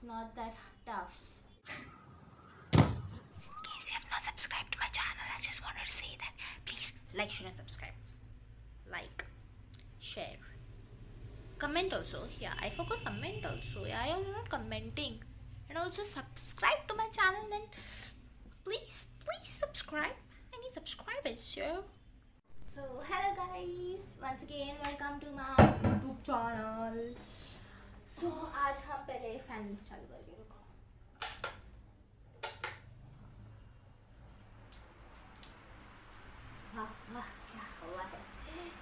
It's not that tough. In case you have not subscribed to my channel, I just wanted to say that please like, share and subscribe. Like, share, comment also. Yeah, I forgot comment also. Yeah, I am not commenting. And also subscribe to my channel and please subscribe. I need subscribers, sure. So hello guys, once again welcome to my YouTube channel. So आज हम पहले fan चालू करके रुको. वाह वाह क्या हुआ है?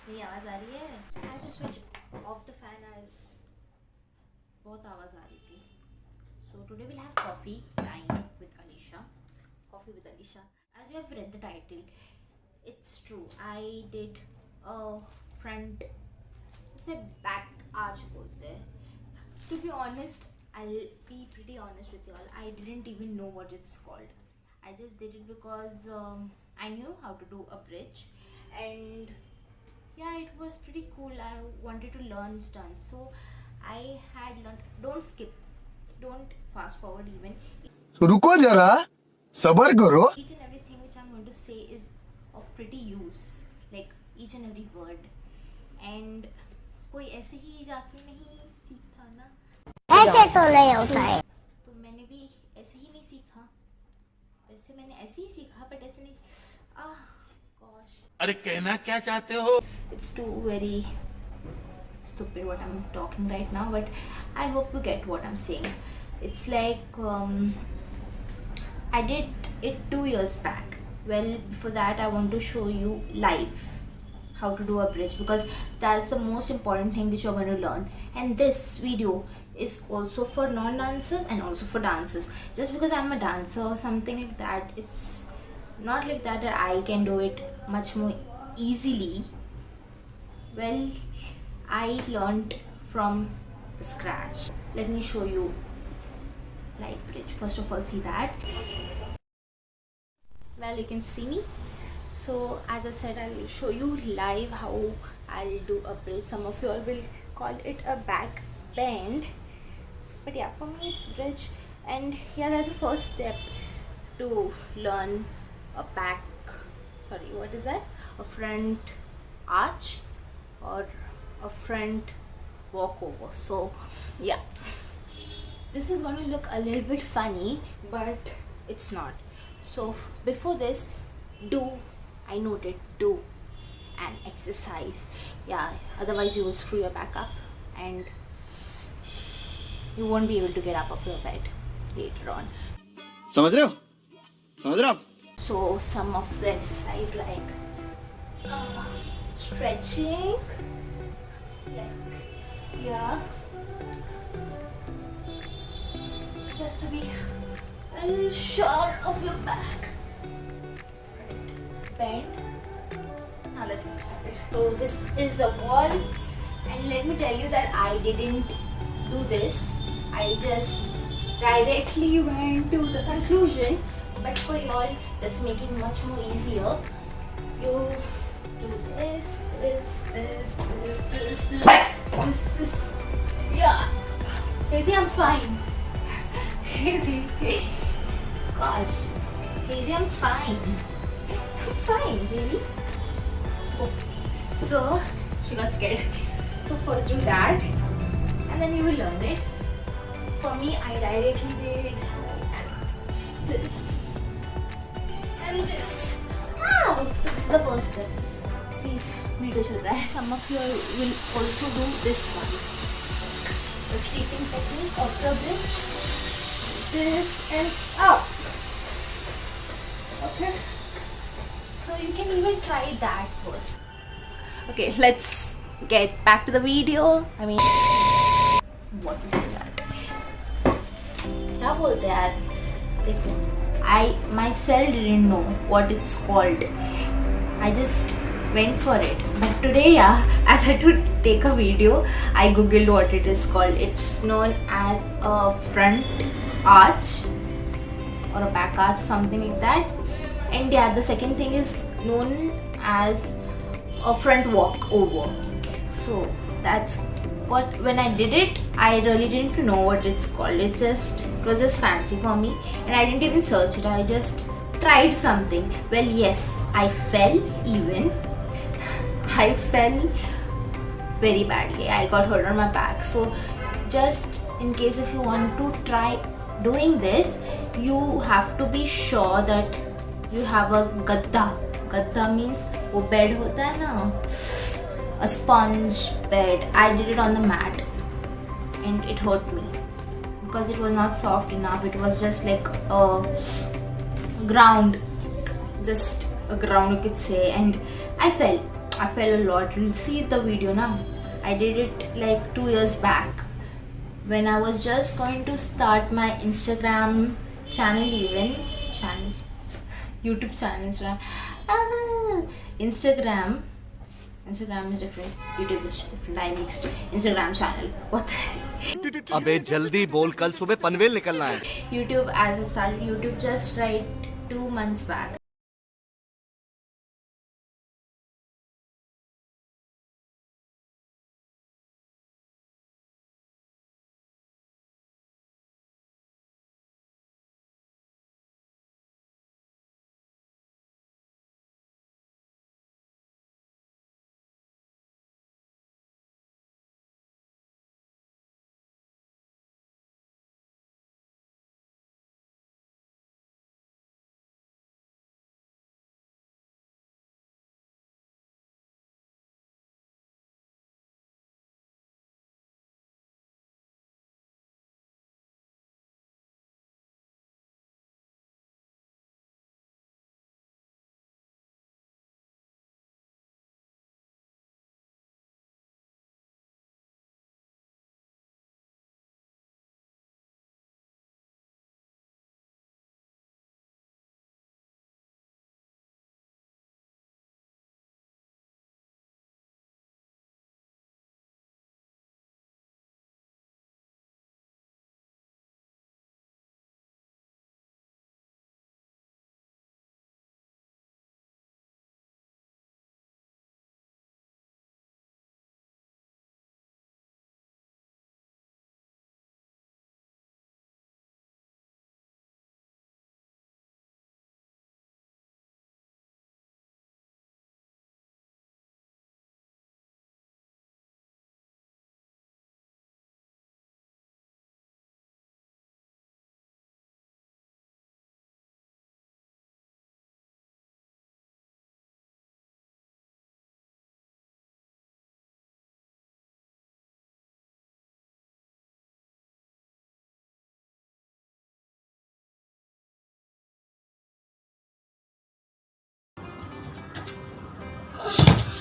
मेरी आवाज आ रही है? I had to switch off the fan as बहुत आवाज आ रही थी. So today we'll have coffee time with Alisha. Coffee with Alisha. As you have read the title, it's true. I did a front से back arch बोलते हैं. To be honest, I'll be pretty honest with you all. I didn't even know what it's called. I just did it because I knew how to do a bridge, and yeah, it was pretty cool. I wanted to learn stunts, so I had learned. Don't skip, don't fast forward even. रुको जरा सबर करो. Each and everything which I'm going to say is of pretty use, like each and every word, and कोई ऐसे ही जाके नहीं सीखता ना. ऐसे तो नहीं होता है. तो मैंने भी ऐसे ही नहीं सीखा. वैसे मैंने ऐसे ही सीखा बट ऐसे नहीं. Gosh. अरे कहना क्या चाहते हो? It's too very stupid what I'm talking right now, but I hope you get what I'm saying. It's like I did it 2 years back. Well, before that I want to show you live how to do a bridge, because that's the most important thing which you're going to learn. And this video is also for non-dancers and also for dancers. Just because I'm a dancer or something like that, it's not like that I can do it much more easily. Well, I learned from the scratch. Let me show you live bridge. First of all, see that. Well, you can see me. So as I said, I'll show you live how I'll do a bridge. Some of you all will call it a back bend, but yeah, for me it's bridge. And yeah, that's the first step to learn a what is that, a front arch or a front walkover. So yeah, this is going to look a little bit funny, but it's not. So before this, I noted, do an exercise. Yeah, otherwise you will screw your back up and you won't be able to get up off your bed later on. समझ रहे हो आप? So some of the exercise like stretching, like yeah, just to be a little sure of your back. Bend. Now let's get started. So this is a wall, and let me tell you that I didn't do this. I just directly went to the conclusion. But for y'all, just to make it much more easier, you do this. Yeah. Hazy, I'm fine. Hazy. Gosh. Hazy, I'm fine. I'm fine, baby. Oh. So she got scared. So first do that, and then you will learn it. For me, I directly did like this and this. Ow! So this is the first step. Please, video chal raha hai. Some of you will also do this one, the sleeping technique of the bridge. This and up. Okay. So you can even try that first. Okay, let's get back to the video. I mean, what is that? क्या बोलते हैं यार? देखो, I myself didn't know what it's called. I just went for it. But today, yeah, as I had to take a video, I googled what it is called. It's known as a front arch or a back arch, something like that. And yeah, the second thing is known as a front walk over. So that's what, when I did it, I really didn't know what it's called. It was just fancy for me, and I didn't even search it. I just tried something. Well, yes, I fell even. I fell very badly. I got hurt on my back. So just in case if you want to try doing this, you have to be sure that you have a gadda. Gadda means वो bed होता है ना, a sponge bed. I did it on the mat and it hurt me because it was not soft enough. It was just like a ground, just a ground you could say, and I fell a lot. You'll see the video now. I did it like 2 years back when I was just going to start my Instagram channel, YouTube channel. Instagram is different, YouTube is different. I mixed Instagram channel. What the heck? अबे जल्दी बोल, कल सुबह पनवेल निकलना है. YouTube, as I started YouTube just right 2 months back.